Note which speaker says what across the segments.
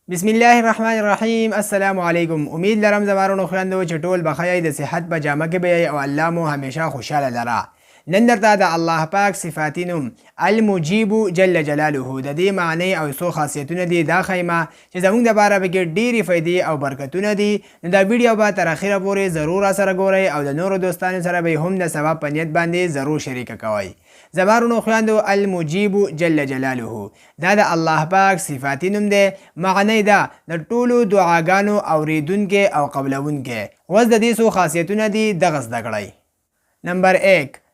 Speaker 1: بسم الله الرحمن الرحیم. السلام علیکم. امید لرم زمارونو خویندو چې ټول بخیر د صحت په جامه کې به او الله مو همیشه خوشاله لره. نن درته د الله پاک صفاتی نوم المجیب جل جلاله د دې معنی او څو خاصیتونه دي دا خیمه چې زموږ د باره به کې ډېرې فایدې او برکتونه دي. نو دا ویډیو به تر اخره پورې ضرور سره ګورئ او د نورو دوستانو سره به هم د ثواب په نیت باندې ضرور شریک کوئ. زمارونو خویندو المجیب جل جلاله دا د الله پاک صفاتی نوم دی. معنی دا د ټولو دعاګانو اوریدونکی او قبلونکی. اوس د دې څو خاصیتونه دي دغه زده کړئ.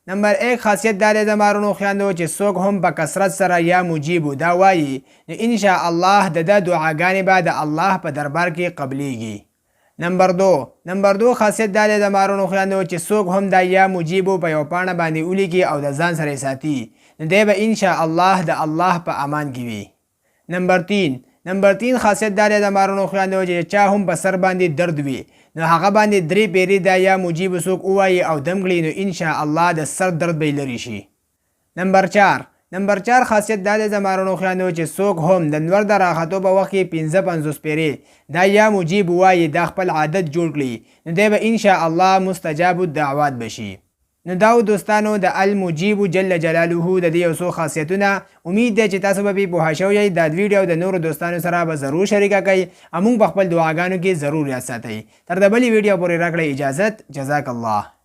Speaker 1: نمبر 1 خاصیت دا دی زمارونو خویندو چې څوک هم په کثرت سره یا مجیب دا وایي نو ان شاء الله د دعاګانې به د الله په دربار کې قبلیږي. نمبر 2 خاصیت دا دی زمارونو خویندو چې څوک هم دا یا مجیب په یو پاڼه باندې ولیکي او د ځان سره ساتي نو دی به ان شاء الله د الله په امان کې وي. نمبر 3 خاصیت دا دی زمارونو خویندو چې چا هم په سر باندې درد وي نو هغه باندې 3 پیری دا یا مجیب څوک ووایي او دم کړي نو ان شاء الله د سر درد به لري شي. نمبر 4 خاصیت دا دی زمارونو خویندو چې څوک هم د نور د راختو په وخت کې 55 پیری دا یا مجیب ووایي دا خپل عادت جوړ کړي نو دی به ان شاء الله مستجاب الدعوات بشي. نو دا دوستانو د المجیب جل جلاله د دې څو خاصیتونه امید ده چې تاسو به پوه شوئ. دا ویډیو د نورو دوستانو سره به ضرور شریک کړئ. موږ په خپل دعاګانو کې ضرور یاد ساتئ. تر د بلې ویډیو پورې راکړئ اجازت. جزاک الله.